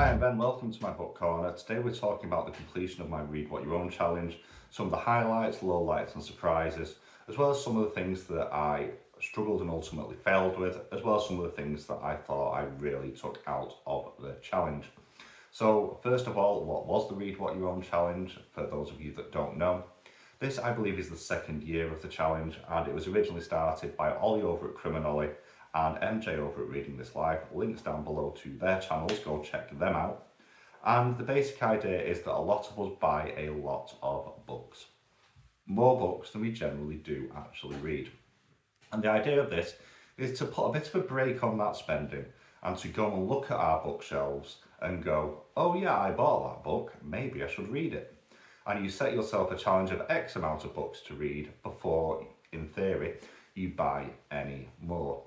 Hi, I'm Ben. Welcome to my book corner. Today we're talking about the completion of my Read What You Own challenge, some of the highlights, lowlights, and surprises, as well as some of the things that I struggled and ultimately failed with, as well as some of the things that I thought I really took out of the challenge. So, first of all, what was the Read What You Own challenge? For those of you that don't know, this I believe is the second year of the challenge, and it was originally started by Ollie over at Criminoli and MJ over at Reading This Live. Links down below to their channels, go check them out. And the basic idea is that a lot of us buy a lot of books. More books than we generally do actually read. And the idea of this is to put a bit of a break on that spending and to go and look at our bookshelves and go, oh yeah, I bought that book, maybe I should read it. And you set yourself a challenge of X amount of books to read before, in theory, you buy any more.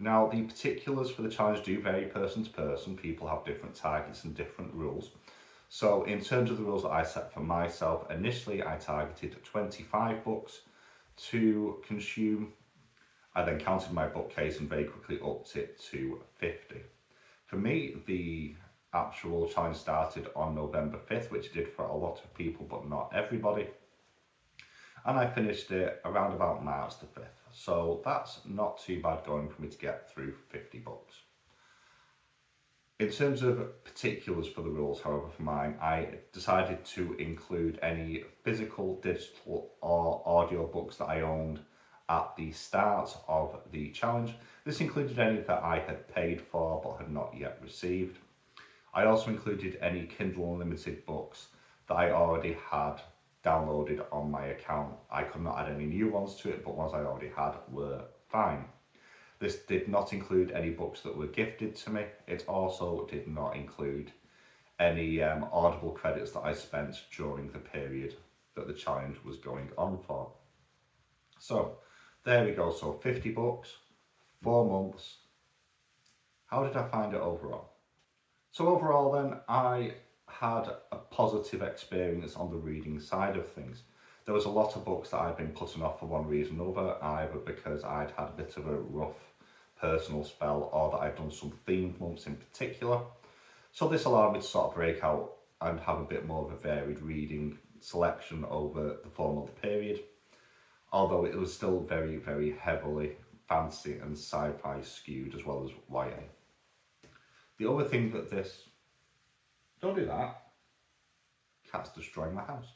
Now, the particulars for the challenge do vary person to person. People have different targets and different rules. So in terms of the rules that I set for myself, initially I targeted 25 books to consume. I then counted my bookcase and very quickly upped it to 50. For me, the actual challenge started on November 5th, which it did for a lot of people, but not everybody. And I finished it around about March the 5th. So that's not too bad going for me to get through 50 books. In terms of particulars for the rules, however, for mine, I decided to include any physical, digital or audio books that I owned at the start of the challenge. This included any that I had paid for but had not yet received. I also included any Kindle Unlimited books that I already had downloaded on my account. I could not add any new ones to it, but ones I already had were fine. This did not include any books that were gifted to me. It also did not include any Audible credits that I spent during the period that the challenge was going on for. So there we go. So 50 books, 4 months. How did I find it overall? So overall then, I had a positive experience on the reading side of things. There was a lot of books that I'd been putting off for one reason or another, either because I'd had a bit of a rough personal spell or that I'd done some themed months in particular. So this allowed me to sort of break out and have a bit more of a varied reading selection over the 4-month period, although it was still very, very heavily fantasy and sci-fi skewed as well as YA. The other thing that this... Don't do that. Cat's destroying my house.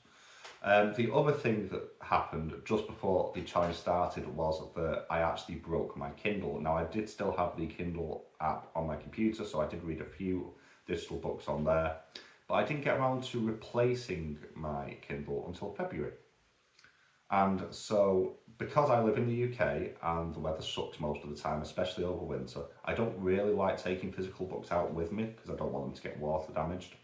The other thing that happened just before the challenge started was that I actually broke my Kindle. Now, I did still have the Kindle app on my computer, so I did read a few digital books on there, but I didn't get around to replacing my Kindle until February. And so, because I live in the UK and the weather sucks most of the time, especially over winter, I don't really like taking physical books out with me because I don't want them to get water damaged.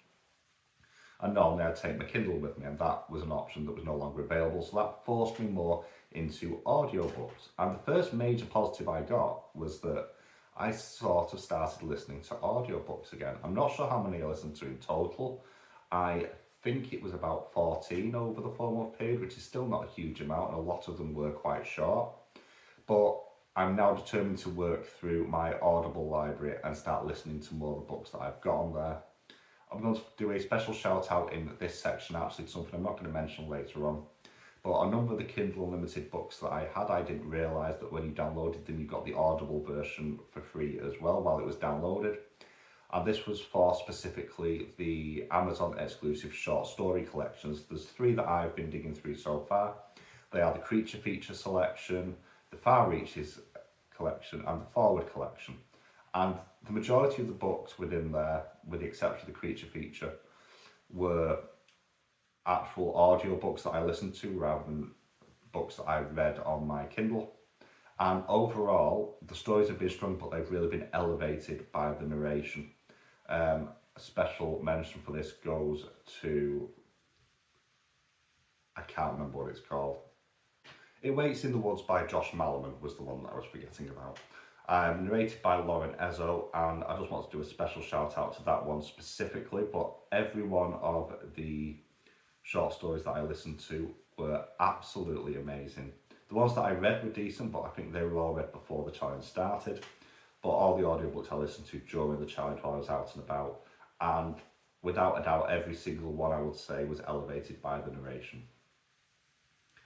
And normally I'd take my Kindle with me, and that was an option that was no longer available, so that forced me more into audiobooks. And the first major positive I got was that I sort of started listening to audiobooks again. I'm not sure how many I listened to in total. I think it was about 14 over the 4-month period, which is still not a huge amount, and a lot of them were quite short. But I'm now determined to work through my Audible library and start listening to more of the books that I've got on there. I'm going to do a special shout out in this section, actually, to something I'm not going to mention later on. But a number of the Kindle Unlimited books that I had, I didn't realise that when you downloaded them, you got the Audible version for free as well while it was downloaded. And this was for specifically the Amazon exclusive short story collections. There's 3 that I've been digging through so far. They are the Creature Feature selection, the Far Reaches collection, and the Forward collection. And the majority of the books within there, with the exception of the Creature Feature, were actual audio books that I listened to rather than books that I read on my Kindle. And overall, the stories have been strong, but they've really been elevated by the narration. A special mention for this goes to... I can't remember what it's called. It Waits in the Woods by Josh Malerman was the one that I was forgetting about. Narrated by Lauren Ezzo, and I just want to do a special shout out to that one specifically, but every one of the short stories that I listened to were absolutely amazing. The ones that I read were decent, but I think they were all read before the challenge started. But all the audiobooks I listened to during the challenge while I was out and about, and without a doubt, every single one I would say was elevated by the narration.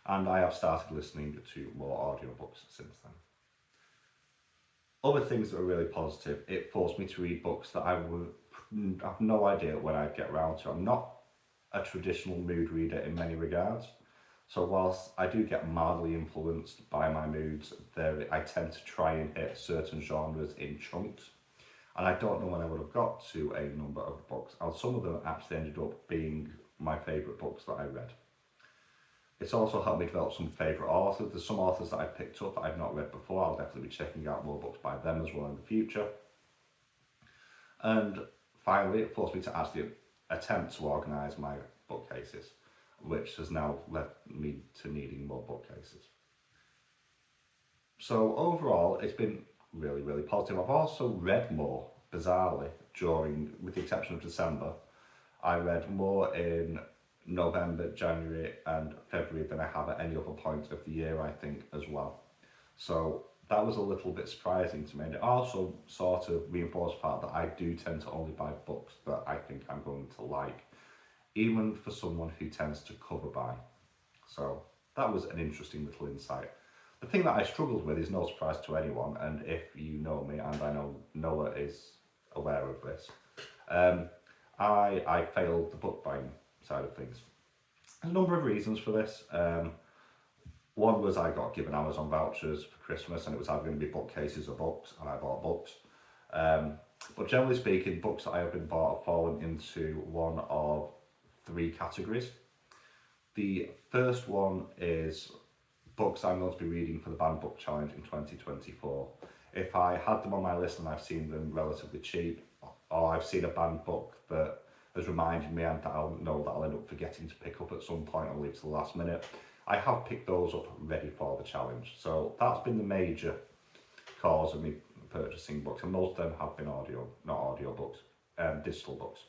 And I have started listening to more audiobooks since then. Other things that are really positive, it forced me to read books that I would have no idea when I'd get around to. I'm not a traditional mood reader in many regards. So whilst I do get mildly influenced by my moods, I tend to try and hit certain genres in chunks. And I don't know when I would have got to a number of books. And some of them actually ended up being my favourite books that I read. It's also helped me develop some favourite authors. There's some authors that I picked up that I've not read before. I'll definitely be checking out more books by them as well in the future. And finally, it forced me to actually attempt to organise my bookcases, which has now led me to needing more bookcases. So overall, it's been really, really positive. I've also read more, bizarrely, with the exception of December. I read more in November, January and February than I have at any other point of the year, I think, as well. So that was a little bit surprising to me, and it also sort of reinforced the fact that I do tend to only buy books that I think I'm going to like, even for someone who tends to cover buy. So that was an interesting little insight. The thing that I struggled with is no surprise to anyone, and if you know me, and I know Noah is aware of this, I failed the book buying side of things. A number of reasons for this. One was I got given Amazon vouchers for Christmas, and it was either going to be bookcases or books, and I bought books. But generally speaking, books that I have been bought have fallen into one of three categories. The first one is books I'm going to be reading for the Banned Book Challenge in 2024. If I had them on my list and I've seen them relatively cheap, or I've seen a banned book that has reminded me and that I'll know that I'll end up forgetting to pick up at some point and leave to the last minute, I have picked those up ready for the challenge. So that's been the major cause of me purchasing books, and most of them have been digital books.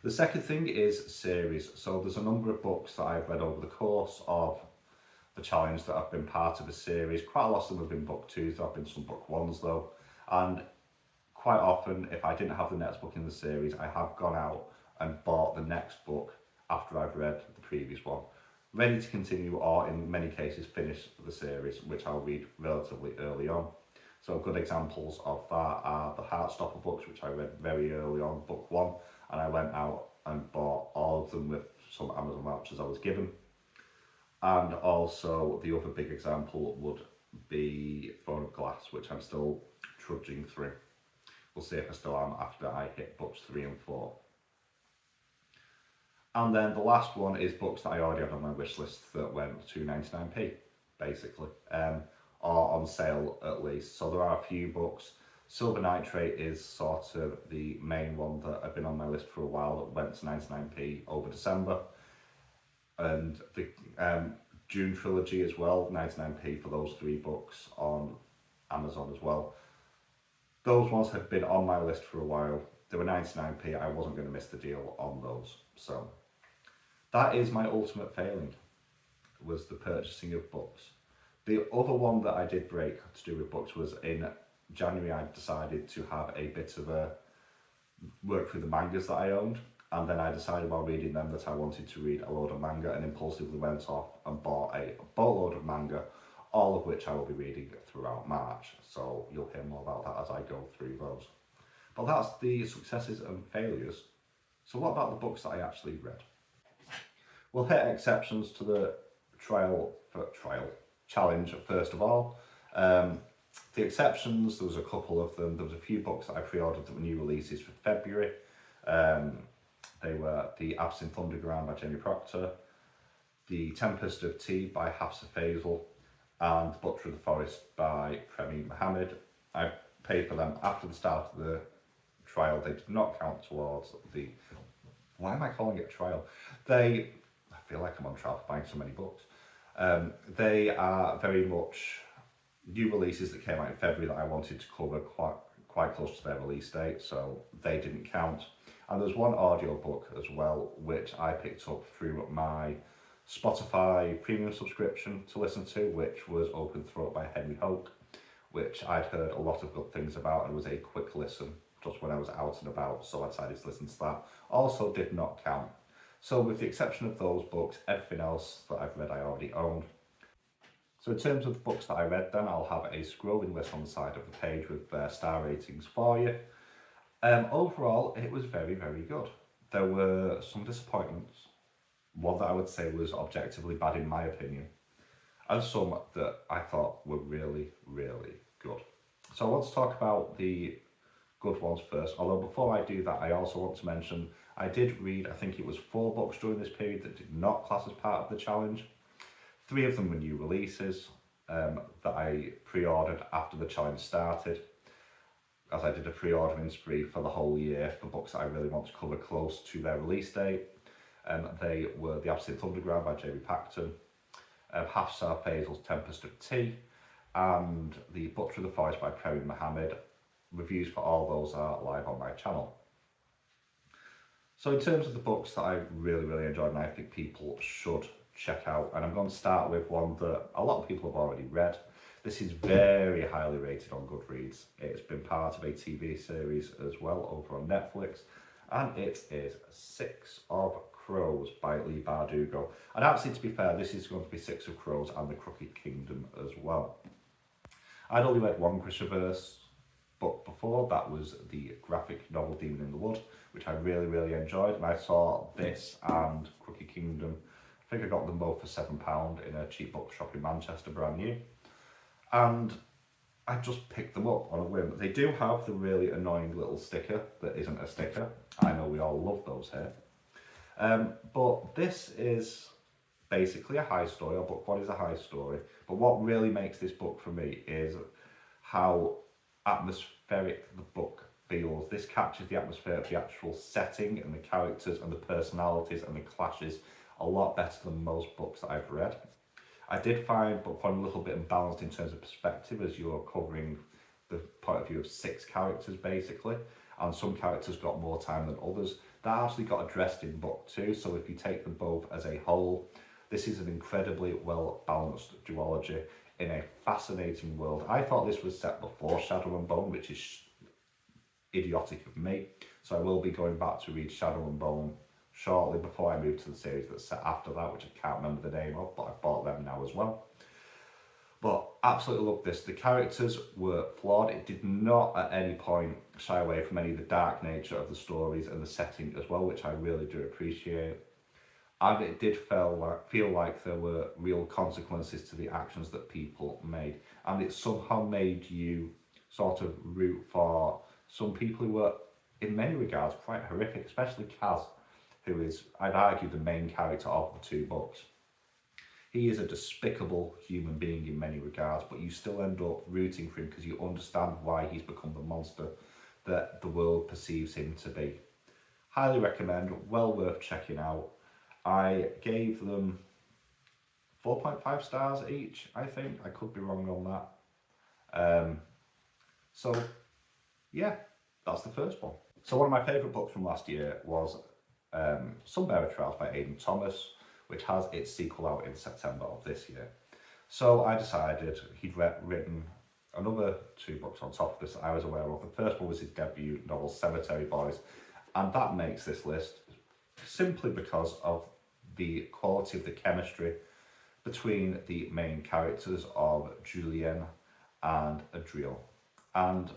The second thing is series. So there's a number of books that I've read over the course of the challenge that have been part of a series. Quite a lot of them have been book twos, there have been some book ones though, and quite often, if I didn't have the next book in the series, I have gone out and bought the next book after I've read the previous one, ready to continue, or in many cases finish the series, which I'll read relatively early on. So good examples of that are the Heartstopper books, which I read very early on, book one, and I went out and bought all of them with some Amazon vouchers I was given. And also the other big example would be Throne of Glass, which I'm still trudging through. We'll see if I still am after I hit books 3 and 4. And then the last one is books that I already had on my wish list that went to 99p, basically, or on sale at least. So there are a few books. Silver Nitrate is sort of the main one that have been on my list for a while that went to 99p over December. And the June trilogy as well, 99p for those 3 books on Amazon as well. Those ones had been on my list for a while. They were 99p, I wasn't going to miss the deal on those. So that is my ultimate failing, was the purchasing of books. The other one that I did break to do with books was in January. I decided to have a bit of a work through the mangas that I owned, and then I decided while reading them that I wanted to read a load of manga, and impulsively went off and bought a boatload of manga, all of which I will be reading throughout March. So you'll hear more about that as I go through those. But that's the successes and failures. So what about the books that I actually read? We'll hit exceptions to the challenge first of all. The exceptions, there was a couple of them. There was a few books that I pre-ordered that were new releases for February. They were The Absinthe Underground by Jamie Proctor, The Tempest of Tea by Hafsa Faisal, and Butcher of the Forest by Premi Mohammed. I paid for them after the start of the trial. They did not count towards the... Why am I calling it a trial? I feel like I'm on trial for buying so many books. They are very much new releases that came out in February that I wanted to cover quite close to their release date, so they didn't count. And there's one audiobook as well, which I picked up through my Spotify premium subscription to listen to, which was Open Throat by Henry Hoke, which I'd heard a lot of good things about and was a quick listen just when I was out and about, so I decided to listen to that. Also did not count. So with the exception of those books, everything else that I've read I already owned. So in terms of the books that I read then, I'll have a scrolling list on the side of the page with star ratings for you. Overall, it was very, very good. There were some disappointments. One that I would say was objectively bad in my opinion, and some that I thought were really, really good. So I want to talk about the good ones first, although before I do that, I also want to mention I did read, I think it was 4 books during this period that did not class as part of the challenge. 3 of them were new releases that I pre-ordered after the challenge started, as I did a pre-ordering spree for the whole year for books that I really want to cover close to their release date. They were The Absinthe Underground by Jamie Paxton, Hafsar Faisal's Tempest of Tea, and The Butcher of the Forest by Perry Mohammed. Reviews for all those are live on my channel. So in terms of the books that I really, really enjoyed and I think people should check out, and I'm going to start with one that a lot of people have already read. This is very highly rated on Goodreads. It's been part of a TV series as well over on Netflix, and it is 6 of Crows by Leigh Bardugo. And actually, to be fair, this is going to be 6 of Crows and the Crooked Kingdom as well. I'd only read one Grishaverse book before, that was the graphic novel Demon in the Wood, which I really, really enjoyed, and I saw this and Crooked Kingdom. I think I got them both for £7 in a cheap bookshop in Manchester, brand new. And I just picked them up on a whim. They do have the really annoying little sticker that isn't a sticker. I know we all love those here. But this is basically a high story, or book 1 is a high story. But what really makes this book for me is how atmospheric the book feels. This captures the atmosphere of the actual setting and the characters and the personalities and the clashes a lot better than most books that I've read. I did find book 1 a little bit imbalanced in terms of perspective, as you're covering the point of view of 6 characters basically, and some characters got more time than others. That actually got addressed in book 2, so if you take them both as a whole, this is an incredibly well balanced duology in a fascinating world. I thought this was set before Shadow and Bone, which is idiotic of me, so I will be going back to read Shadow and Bone shortly before I move to the series that's set after that, which I can't remember the name of, but I've bought them now as well. But absolutely love this. The characters were flawed. It did not at any point shy away from any of the dark nature of the stories and the setting as well, which I really do appreciate. And it did feel like there were real consequences to the actions that people made. And it somehow made you sort of root for some people who were, in many regards, quite horrific, especially Kaz, who is, I'd argue, the main character of the 2 books. He is a despicable human being in many regards, but you still end up rooting for him because you understand why he's become the monster that the world perceives him to be. Highly recommend, well worth checking out. I gave them 4.5 stars each, I think. I could be wrong on that. So, yeah, that's the first one. So one of my favourite books from last year was Sunbearer Trials by Aidan Thomas, which has its sequel out in September of this year. So I decided he'd written another 2 books on top of this that I was aware of. The first one was his debut novel, Cemetery Boys, and that makes this list simply because of the quality of the chemistry between the main characters of Julien and Adriel. And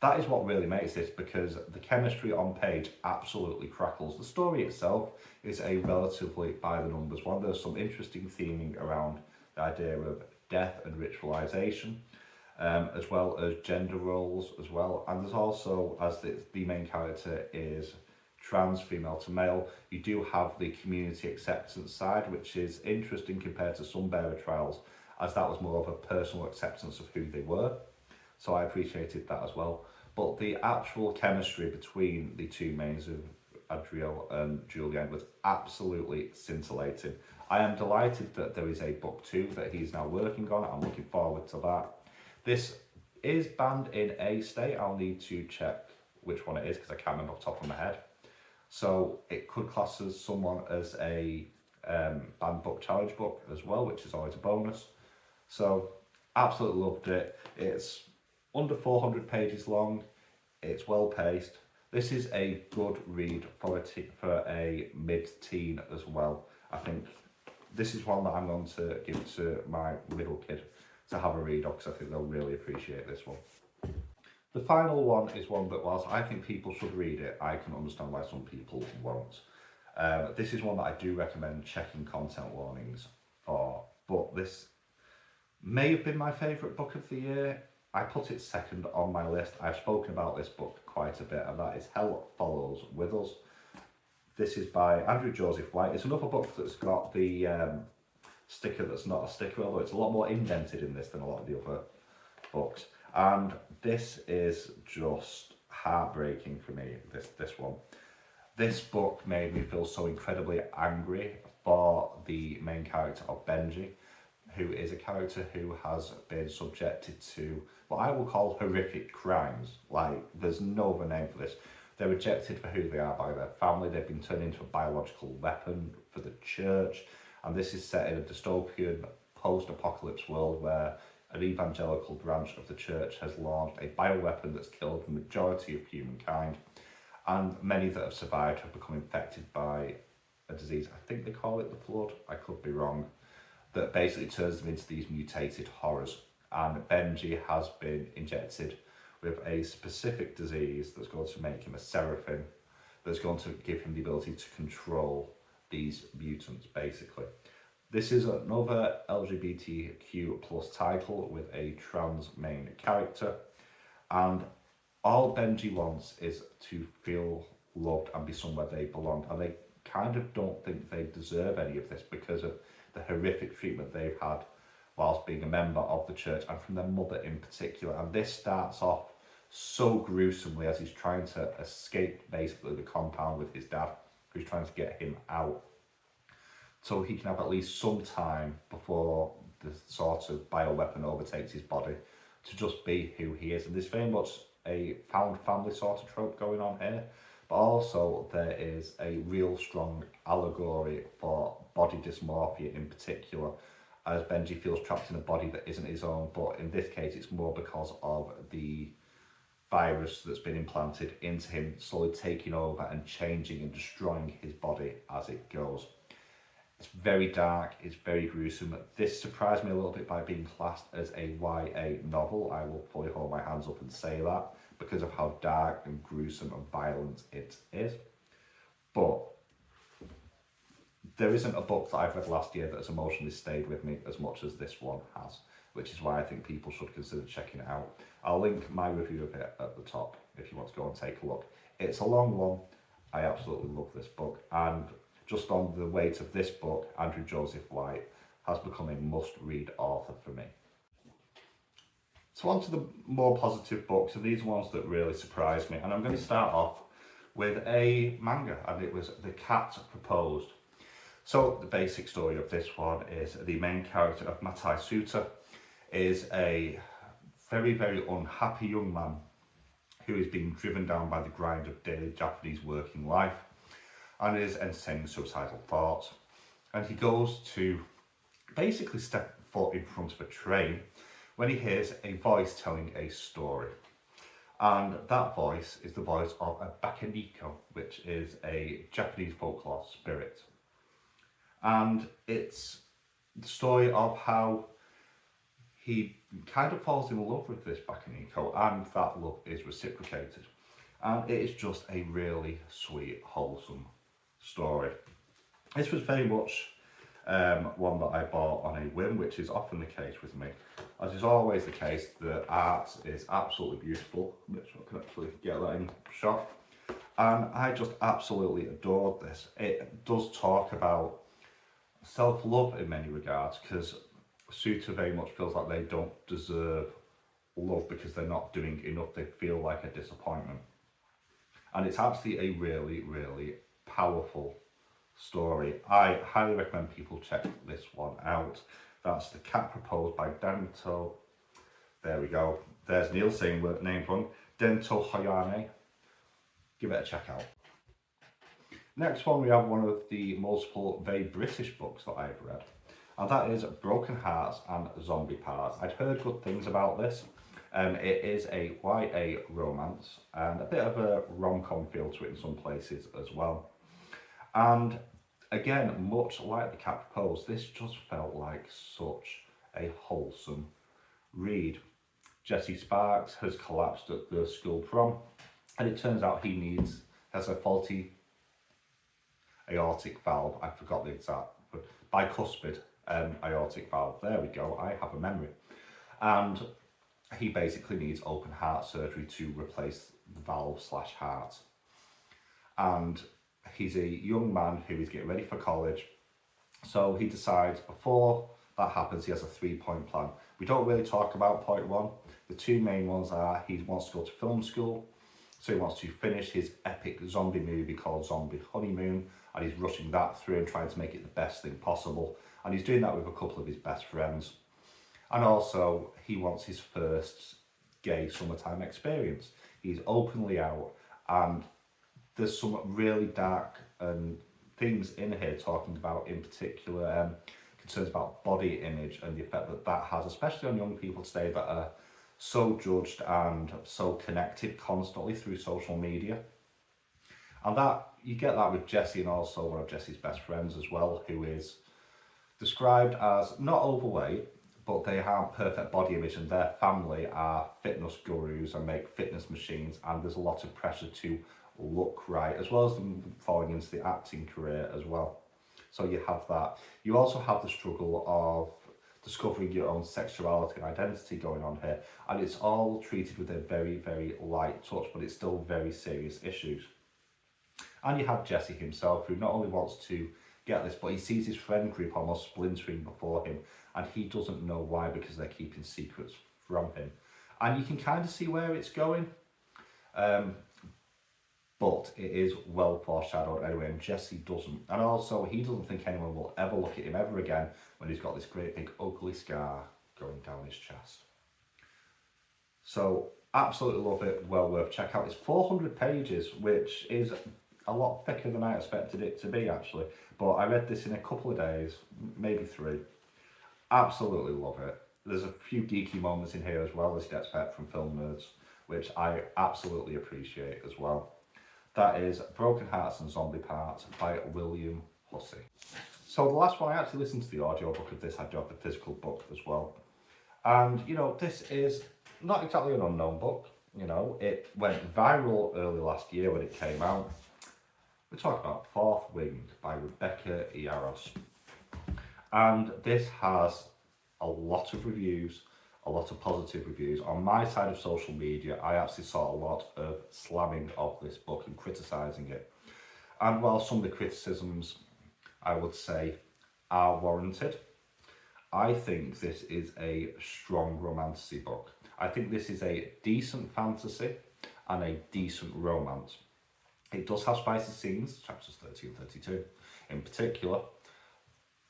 that is what really makes this, because the chemistry on page absolutely crackles. The story itself is a relatively by the numbers one. There's some interesting theming around the idea of death and ritualization, as well as gender roles as well. And there's also, as the main character is trans, female to male, you do have the community acceptance side, which is interesting compared to Sunbearer Trials, as that was more of a personal acceptance of who they were. So I appreciated that as well. But the actual chemistry between the 2 mains of Adriel and Julien was absolutely scintillating. I am delighted that there is a book 2 that he's now working on. I'm looking forward to that. This is banned in a state. I'll need to check which one it is because I can't remember off the top of my head. So it could class as someone as a banned book challenge book as well, which is always a bonus. So absolutely loved it. It's under 400 pages long. It's well paced. This is a good read for a mid-teen as well. I think this is one that I'm going to give to my middle kid to have a read of, because I think they'll really appreciate this one. The final one is one that, whilst I think people should read it, I can understand why some people won't. This is one that I do recommend checking content warnings for, but this may have been my favourite book of the year. I put it second on my list. I've spoken about this book quite a bit, and that is Hell Follows With Us. This is by Andrew Joseph White. It's another book that's got the sticker that's not a sticker, although it's a lot more indented in this than a lot of the other books. And this is just heartbreaking for me, this one. This book made me feel so incredibly angry for the main character of Benji, who is a character who has been subjected to what I will call horrific crimes. Like, there's no other name for this. They're rejected for who they are by their family. They've been turned into a biological weapon for the church. And this is set in a dystopian post-apocalypse world where an evangelical branch of the church has launched a bioweapon that's killed the majority of humankind. And many that have survived have become infected by a disease. I think they call it the flood. I could be wrong. That basically turns them into these mutated horrors. And Benji has been injected with a specific disease that's going to make him a seraphim, that's going to give him the ability to control these mutants, basically. This is another LGBTQ plus title with a trans main character, and all Benji wants is to feel loved and be somewhere they belong, and they kind of don't think they deserve any of this because of the horrific treatment they've had whilst being a member of the church, and from their mother in particular. And this starts off so gruesomely as he's trying to escape basically the compound with his dad, who's trying to get him out so he can have at least some time before the sort of bioweapon overtakes his body to just be who he is. And there's very much a found family sort of trope going on here, but also there is a real strong allegory for body dysmorphia in particular, as Benji feels trapped in a body that isn't his own, but in this case it's more because of the virus that's been implanted into him, slowly taking over and changing and destroying his body as it goes. It's very dark, it's very gruesome. This surprised me a little bit by being classed as a YA novel. I will fully hold my hands up and say that, because of how dark and gruesome and violent it is. But there isn't a book that I've read last year that has emotionally stayed with me as much as this one has, which is why I think people should consider checking it out. I'll link my review of it at the top if you want to go and take a look. It's a long one. I absolutely love this book, and just on the weight of this book, Andrew Joseph White has become a must-read author for me. So on to the more positive books, and these are ones that really surprised me. And I'm going to start off with a manga, and it was The Cat Proposed. So the basic story of this one is the main character of Matai Suta is a very, very unhappy young man who is being driven down by the grind of daily Japanese working life and is entertaining suicidal thoughts. And he goes to basically step foot in front of a train when he hears a voice telling a story. And that voice is the voice of a bakaniko, which is a Japanese folklore spirit. And it's the story of how he kind of falls in love with this bakaniko, and that love is reciprocated. And it is just a really sweet, wholesome story. This was very much one that I bought on a whim, which is often the case with me. As is always the case, the art is absolutely beautiful, which I can actually get that in shot. And I just absolutely adored this. It does talk about self-love in many regards, because Suta very much feels like they don't deserve love because they're not doing enough. They feel like a disappointment. And it's actually a really, really powerful story. I highly recommend people check this one out. That's The Cat Proposed by Dento. There we go. There's Neil saying the name wrong. Dento Hoyane. Give it a check out. Next one, we have one of the multiple very British books that I've read, and that is Broken Hearts and Zombie Parts. I'd heard good things about this. It is a YA romance and a bit of a rom-com feel to it in some places as well. And again, much like The Cat Proposed, this just felt like such a wholesome read. Jesse Sparks has collapsed at the school prom, and it turns out has a faulty aortic valve. I forgot the exact, but bicuspid aortic valve. There we go. I have a memory, and he basically needs open heart surgery to replace the valve slash heart. And he's a young man who is getting ready for college, so he decides before that happens, he has a 3-point plan. We don't really talk about point one. The two main ones are he wants to go to film school, so he wants to finish his epic zombie movie called Zombie Honeymoon, and he's rushing that through and trying to make it the best thing possible. And he's doing that with a couple of his best friends. And also, he wants his first gay summertime experience. He's openly out, and there's some really dark themes in here talking about, in particular, concerns about body image and the effect that that has, especially on young people today that are so judged and so connected constantly through social media. And that you get that with Jesse and also one of Jesse's best friends as well, who is described as not overweight, but they have perfect body image, and their family are fitness gurus and make fitness machines, and there's a lot of pressure to look right, as well as them falling into the acting career as well. So you have that. You also have the struggle of discovering your own sexuality and identity going on here, and it's all treated with a very, very light touch, but it's still very serious issues. And you have Jesse himself, who not only wants to get this, but he sees his friend group almost splintering before him, and he doesn't know why, because they're keeping secrets from him. And you can kind of see where it's going, but it is well foreshadowed anyway, and Jesse doesn't. And also, he doesn't think anyone will ever look at him ever again when he's got this great big ugly scar going down his chest. So, absolutely love it, well worth check out. It's 400 pages, which is a lot thicker than I expected it to be, actually. But I read this in a couple of days, maybe 3. Absolutely love it. There's a few geeky moments in here as well, as you'd expect from film nerds, which I absolutely appreciate as well. That is Broken Hearts and Zombie Parts by William Hussey. So the last one, I actually listened to the audiobook of this. I do have the physical book as well. And, you know, this is not exactly an unknown book. You know, it went viral early last year when it came out. We're talking about Fourth Wing by Rebecca Yaros. And this has a lot of reviews, a lot of positive reviews. On my side of social media, I actually saw a lot of slamming of this book and criticising it. And while some of the criticisms, I would say, are warranted, I think this is a strong romantasy book. I think this is a decent fantasy and a decent romance. It does have spicy scenes, chapters 30 and 32 in particular,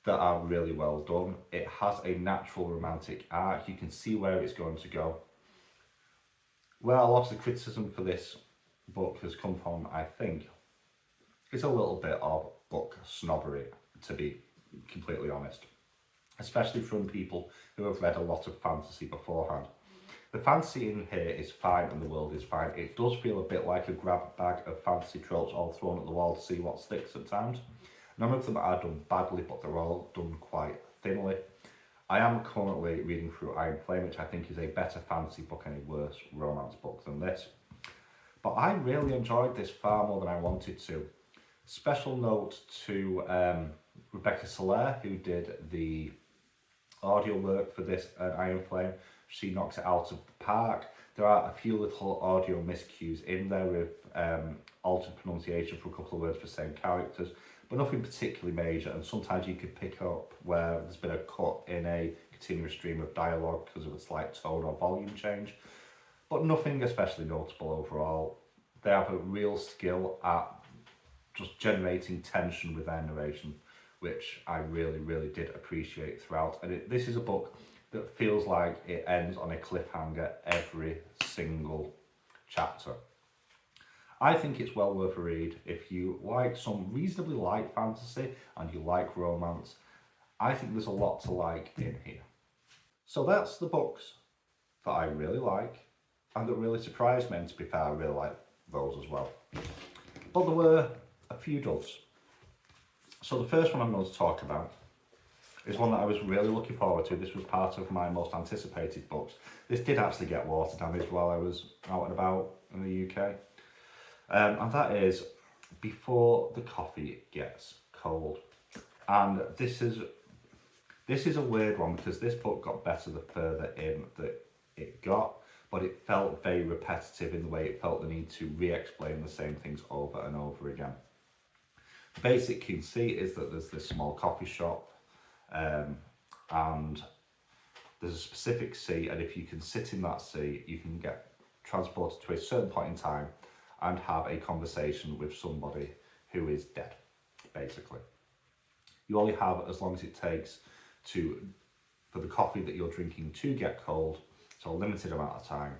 that are really well done. It has a natural romantic arc. You can see where it's going to go. Where a lot of the criticism for this book has come from, I think, is a little bit of book snobbery, to be completely honest. Especially from people who have read a lot of fantasy beforehand. The fantasy in here is fine and the world is fine. It does feel a bit like a grab bag of fantasy tropes all thrown at the wall to see what sticks at times. None of them are done badly, but they're all done quite thinly. I am currently reading through Iron Flame, which I think is a better fantasy book and a worse romance book than this. But I really enjoyed this far more than I wanted to. Special note to Rebecca Soler, who did the audio work for this Iron Flame. She knocks it out of the park. There are a few little audio miscues in there with altered pronunciation for a couple of words for same characters, but nothing particularly major, and sometimes you could pick up where there's been a cut in a continuous stream of dialogue because of a slight tone or volume change, but nothing especially notable overall. They have a real skill at just generating tension with their narration, which I really, really did appreciate throughout. And this is a book that feels like it ends on a cliffhanger every single chapter. I think it's well worth a read if you like some reasonably light fantasy and you like romance. I think there's a lot to like in here. So that's the books that I really like and that really surprised me, and to be fair, I really like those as well. But there were a few duds. So the first one I'm going to talk about is one that I was really looking forward to. This was part of my most anticipated books. This did actually get water damage while I was out and about in the UK. And that is Before the Coffee Gets Cold. And this is a weird one because this book got better the further in that it got, but it felt very repetitive in the way it felt the need to re-explain the same things over and over again. The basic conceit is that there's this small coffee shop, and there's a specific seat, and if you can sit in that seat, you can get transported to a certain point in time and have a conversation with somebody who is dead, basically. You only have as long as it takes for the coffee that you're drinking to get cold, so a limited amount of time,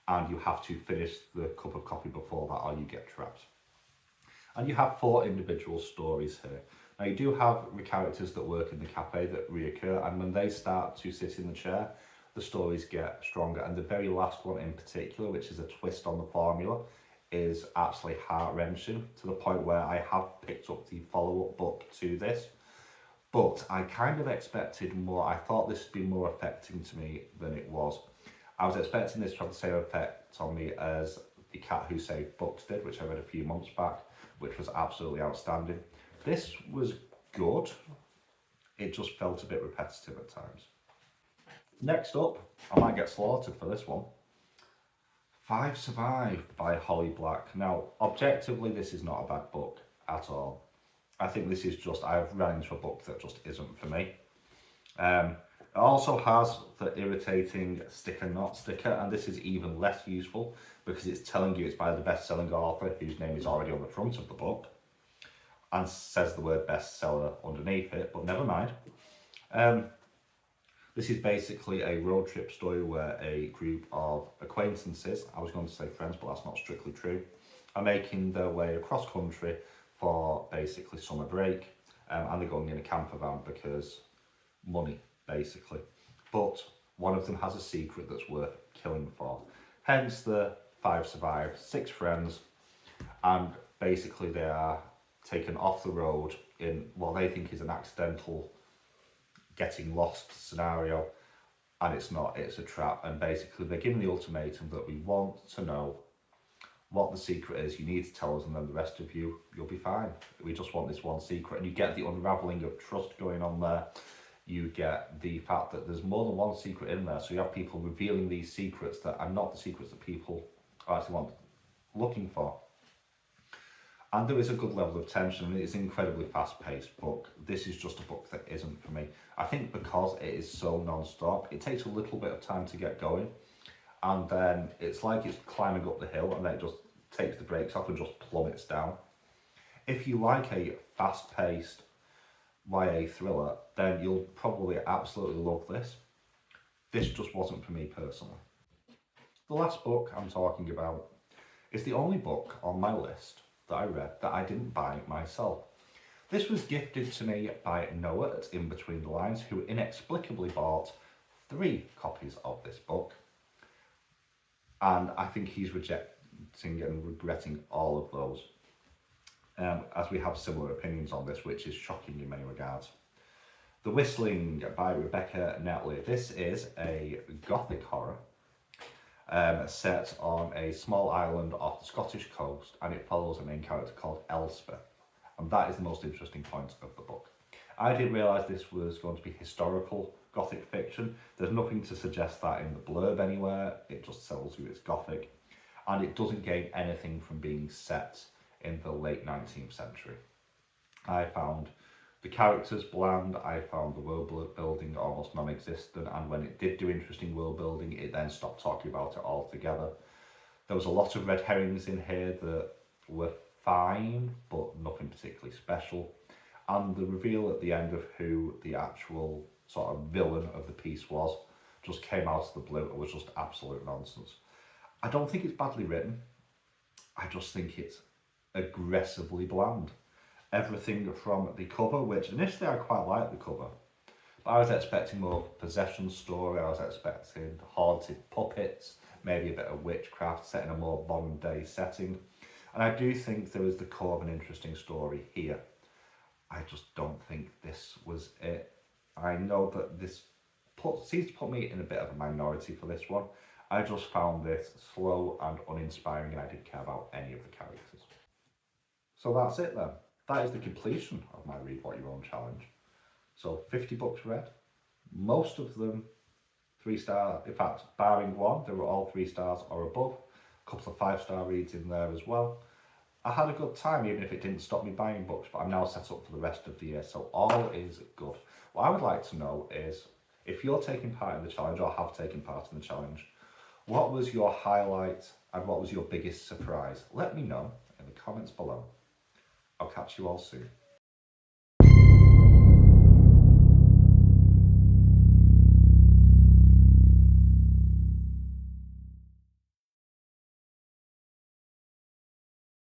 and you have to finish the cup of coffee before that or you get trapped. And you have 4 individual stories here. Now you do have the characters that work in the cafe that reoccur, and when they start to sit in the chair, the stories get stronger. And the very last one in particular, which is a twist on the formula, is actually heart-wrenching to the point where I have picked up the follow-up book to this. But I kind of expected more. I thought this would be more affecting to me than it was. I was expecting this to have the same effect on me as The Cat Who Saved Books did, which I read a few months back, which was absolutely outstanding. This was good. It just felt a bit repetitive at times. Next up, I might get slaughtered for this one. 5 Survive by Holly Black. Now, objectively, this is not a bad book at all. I think this is just, I've run into a book that just isn't for me. It also has the irritating sticker not sticker, and this is even less useful because it's telling you it's by the best-selling author whose name is already on the front of the book and says the word bestseller underneath it, but never mind. This is basically a road trip story where a group of acquaintances, I was going to say friends, but that's not strictly true, are making their way across country for basically summer break, and they're going in a camper van because money, basically. But one of them has a secret that's worth killing for. Hence the 5 Survive, 6 friends, and basically they are taken off the road in what they think is an accidental getting lost scenario, and it's not, it's a trap. And basically they're given the ultimatum that we want to know what the secret is, you need to tell us, and then the rest of you, you'll be fine. We just want this one secret. And you get the unravelling of trust going on there. You get the fact that there's more than one secret in there, so you have people revealing these secrets that are not the secrets that people actually looking for. And there is a good level of tension, and it's an incredibly fast-paced book. This is just a book that isn't for me. I think because it is so non-stop, it takes a little bit of time to get going, and then it's like it's climbing up the hill, and then it just takes the brakes off and just plummets down. If you like a fast-paced YA thriller, then you'll probably absolutely love this. This just wasn't for me personally. The last book I'm talking about is the only book on my list that I read that I didn't buy myself. This was gifted to me by Noah at In Between the Lines, who inexplicably bought 3 copies of this book, and I think he's rejecting and regretting all of those, as we have similar opinions on this, which is shocking in many regards. The Whistling by Rebecca Netley. This is a gothic horror set on a small island off the Scottish coast, and it follows a main character called Elspeth, and that is the most interesting point of the book. I didn't realise this was going to be historical gothic fiction. There's nothing to suggest that in the blurb anywhere. It just tells you it's gothic, and it doesn't gain anything from being set in the late 19th century. I found the characters bland, I found the world building almost non-existent, and when it did do interesting world building, it then stopped talking about it altogether. There was a lot of red herrings in here that were fine, but nothing particularly special. And the reveal at the end of who the actual sort of villain of the piece was just came out of the blue. It was just absolute nonsense. I don't think it's badly written. I just think it's aggressively bland. Everything from the cover, which initially I quite liked the cover, I was expecting more of a possession story, I was expecting haunted puppets, maybe a bit of witchcraft set in a more modern day setting. And I do think there is the core of an interesting story here. I just don't think this was it. I know that this seems to put me in a bit of a minority for this one. I just found this slow and uninspiring and I didn't care about any of the characters. So that's it then. That is the completion of my Read What You Own challenge. So 50 books read, most of them 3-star, in fact, barring one, they were all 3 stars or above. A couple of 5-star reads in there as well. I had a good time, even if it didn't stop me buying books, but I'm now set up for the rest of the year, so all is good. What I would like to know is, if you're taking part in the challenge or have taken part in the challenge, what was your highlight and what was your biggest surprise? Let me know in the comments below. I'll catch you all soon.